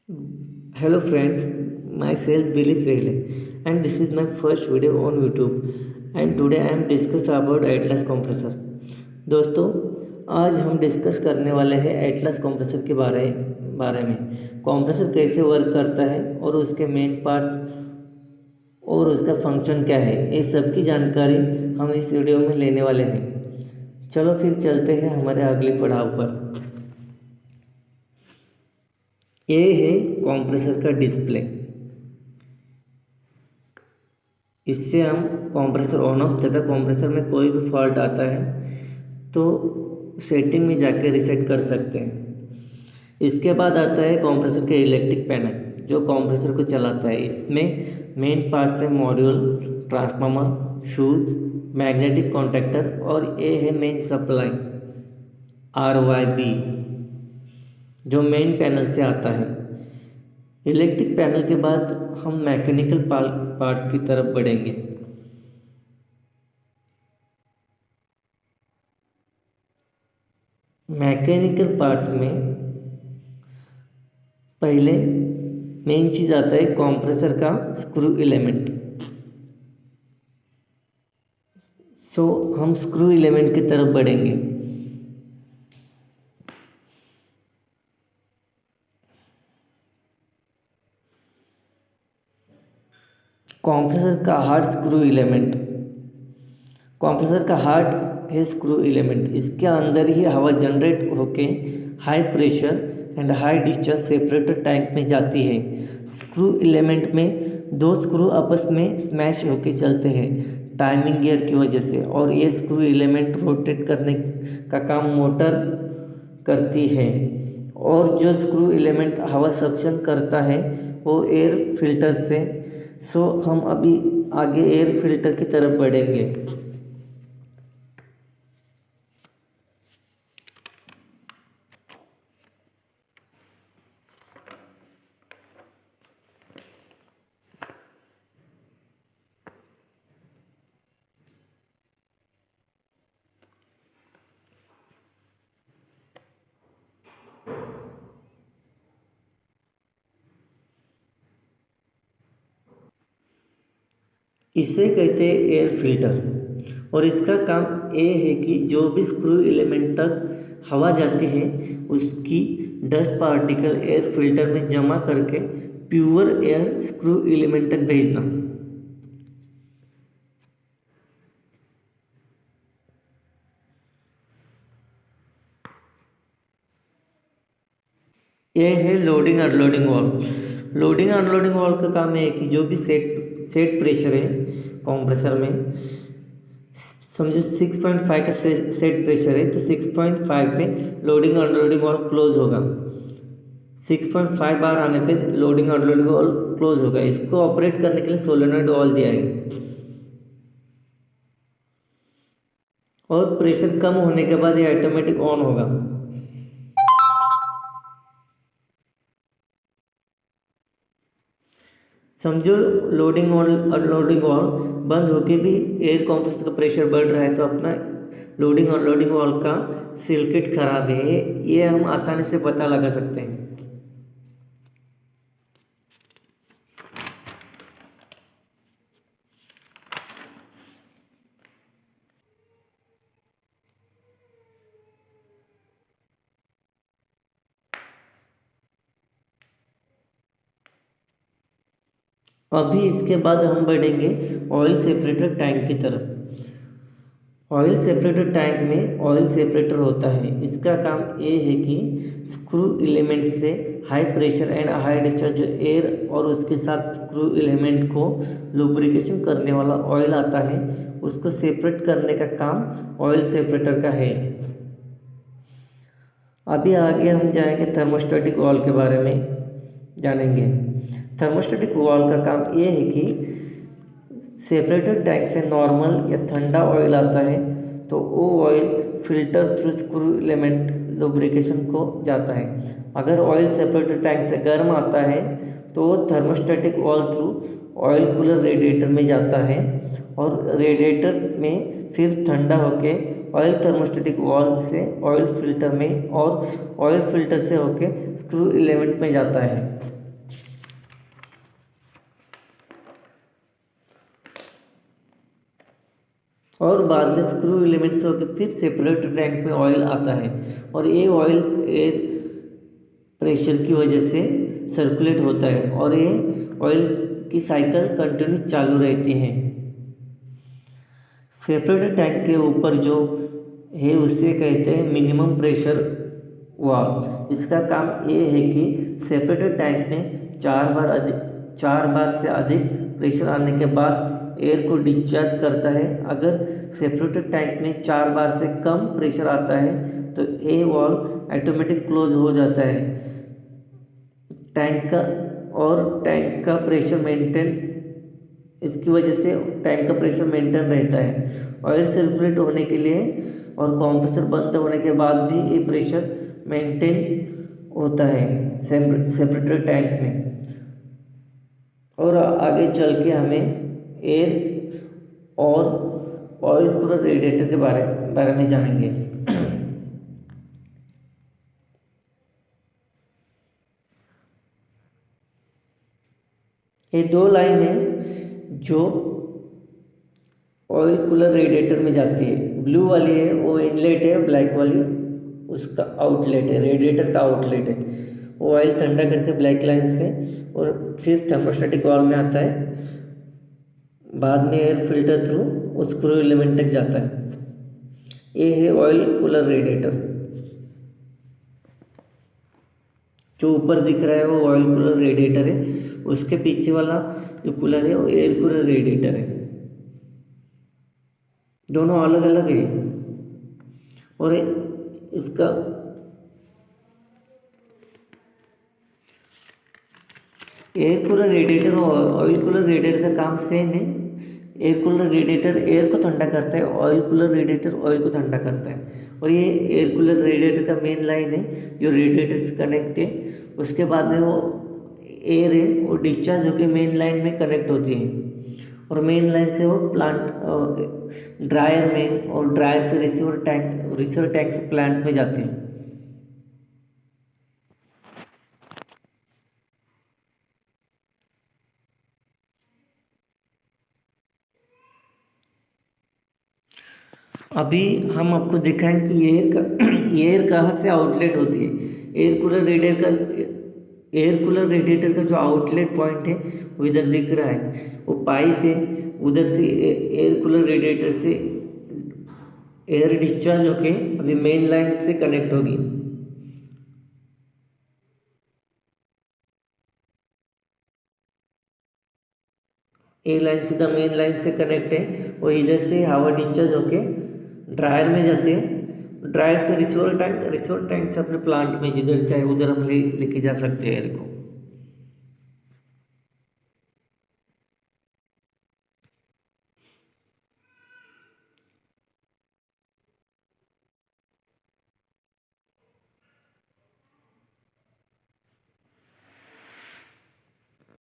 Hello friends, myself Billy Pele and this is my first video on YouTube and today I am discuss about Atlas compressor। दोस्तों आज हम discuss करने वाले हैं Atlas compressor के बारे में compressor कैसे वर्क करता है और उसके मेन पार्ट्स और उसका फंक्शन क्या है, ये सब की जानकारी हम इस वीडियो में लेने वाले हैं। चलो फिर चलते हैं हमारे अगले पड़ाव पर। ये है कंप्रेसर का डिस्प्ले। इससे हम कंप्रेसर ऑन ऑफ तथा कंप्रेसर में कोई भी फॉल्ट आता है तो सेटिंग में जाकर रीसेट कर सकते हैं। इसके बाद आता है कंप्रेसर के इलेक्ट्रिक पैनल जो कंप्रेसर को चलाता है। इसमें मेन पार्ट्स है module, transformer, fuse, magnetic contactor और ये है मेन सप्लाई RYB जो मेन पैनल से आता है। इलेक्ट्रिक पैनल के बाद हम मैकेनिकल पार्ट्स की तरफ बढ़ेंगे। मैकेनिकल पार्ट्स में पहले मेन चीज़ आता है कंप्रेसर का स्क्रू एलिमेंट। सो हम स्क्रू एलिमेंट की तरफ बढ़ेंगे। कंप्रेसर का हार्ड स्क्रू एलिमेंट, कंप्रेसर का हार्ड है स्क्रू एलिमेंट। इसके अंदर ही हवा जनरेट होके high pressure and high discharge separator tank में जाती है। स्क्रू एलिमेंट में दो स्क्रू आपस में स्मैश होके चलते हैं टाइमिंग गियर की वजह से, और ये स्क्रू एलिमेंट रोटेट करने का काम मोटर करती है। और जो स्क्रू एलिमेंट हवा सक्शन करता है वो एयर फिल्टर से। सो हम अभी आगे एयर फिल्टर की तरफ बढ़ेंगे। इसे कहते हैं एयर फिल्टर, और इसका काम ये है कि जो भी स्क्रू एलिमेंट तक हवा जाती है उसकी डस्ट पार्टिकल एयर फिल्टर में जमा करके प्योर एयर स्क्रू एलिमेंट तक भेजना। यह है loading unloading valve. Loading unloading valve का काम है कि जो भी सेट प्रेशर है कंप्रेसर में, समझो 6.5 का सेट प्रेशर है तो 6.5 पे लोडिंग अनलोडिंग वाल्व क्लोज होगा। 6.5 बार आने पे लोडिंग अनलोडिंग वाल्व क्लोज होगा। इसको ऑपरेट करने के लिए सोलेनॉइड वाल्व दिया है, और प्रेशर कम होने के बाद ये ऑटोमेटिक ऑन होगा। समझो लोडिंग और अनलोडिंग वाल्व बंद होके भी एयर कंप्रेसर का प्रेशर बढ़ रहा है तो अपना लोडिंग अनलोडिंग वाल्व का सर्किट खराब है, ये हम आसानी से पता लगा सकते हैं। अभी इसके बाद हम बढ़ेंगे ऑयल सेपरेटर टैंक की तरफ। ऑयल सेपरेटर टैंक में ऑयल सेपरेटर होता है। इसका काम ये है कि स्क्रू एलिमेंट से high pressure and high discharge जो एयर और उसके साथ स्क्रू एलिमेंट को लुब्रिकेशन करने वाला ऑयल आता है उसको सेपरेट करने का काम ऑयल सेपरेटर का है। अभी आगे हम जाएंगे थर्मोस्टेटिक वाल्व के बारे में जानेंगे। थर्मोस्टेटिक वाल्व का काम ये है कि सेपरेटर टैंक से नॉर्मल या ठंडा ऑयल आता है तो वो oil filter through screw element lubrication को जाता है। अगर ऑयल सेपरेटर टैंक से गर्म आता है तो thermostatic valve through oil cooler radiator में जाता है, और रेडिएटर में फिर ठंडा होके ऑयल थर्मोस्टेटिक वाल्व से ऑयल फिल्टर में और ऑयल फिल्टर से होके स्क्रू एलिमेंट में जाता है। और बाद में स्क्रू एलिमेंट से होकर फिर सेपरेटर टैंक में ऑयल आता है और ये ऑयल एयर प्रेशर की वजह से सर्कुलेट होता है और ये ऑयल की साइकिल कंटिन्यू चालू रहती है। सेपरेटर टैंक के ऊपर जो है उसे कहते हैं मिनिमम प्रेशर वाल्व। इसका काम ये है कि सेपरेटर टैंक में 4 बार से अधिक प्रेशर आने के बाद एयर को डिस्चार्ज करता है। अगर सेपरेटर टैंक में 4 बार से कम प्रेशर आता है तो ये वाल्व ऑटोमेटिक क्लोज हो जाता है। टैंक का प्रेशर मेंटेन, इसकी वजह से टैंक का प्रेशर मेंटेन रहता है। ऑयल सर्कुलेट होने के लिए और कंप्रेसर बंद होने के बाद भी ये प्रेशर मेंटेन होता है सेपरेटर टैंक में। और आगे चल के हमें एयर और ऑयल कूलर रेडिएटर के बारे में जानेंगे। ये 2 लाइन है जो ऑयल कूलर रेडिएटर में जाती है। ब्लू वाली है वो इनलेट है, ब्लैक वाली उसका आउटलेट है, रेडिएटर का आउटलेट है। वो ऑयल ठंडा करके ब्लैक लाइन से और फिर थर्मोस्टेटिक वाल्व में आता है, बाद में एयर फिल्टर थ्रू उस स्क्रू एलिमेंट तक जाता है। ये है ऑयल कूलर रेडिएटर। जो ऊपर दिख रहा है वो ऑयल कूलर रेडिएटर है, उसके पीछे वाला जो कूलर है वो एयर कूलर रेडिएटर है। दोनों अलग अलग है और इसका एयर कूलर रेडिएटर और ऑयल कूलर रेडिएटर का काम सेम है। एयर कूलर रेडिएटर एयर को ठंडा करता है, ऑयल कूलर रेडिएटर ऑयल को ठंडा करता है। और ये एयर कूलर रेडिएटर का मेन लाइन है जो रेडिएटर से कनेक्ट है। उसके बाद में वो एयर है वो डिस्चार्ज होकर मेन लाइन में कनेक्ट होती है और मेन लाइन से वो प्लांट ड्रायर में और ड्रायर से रिसीवर टैंक से प्लांट में जाती है। अभी हम आपको दिखाएंगे कि एयर कहाँ से आउटलेट होती है। एयर कूलर रेडिएटर का जो आउटलेट पॉइंट है वो इधर दिख रहा है, वो पाइप है। उधर से एयर कूलर रेडिएटर से एयर डिस्चार्ज होके अभी मेन लाइन से कनेक्ट होगी। ए लाइन सीधा मेन लाइन से कनेक्ट है और इधर से हवा डिस्चार्ज होके ड्रायर में जाते हैं, ड्रायर से रिसीवर टैंक से अपने प्लांट में जिधर चाहे उधर हम लेके जा सकते हैं एयर को।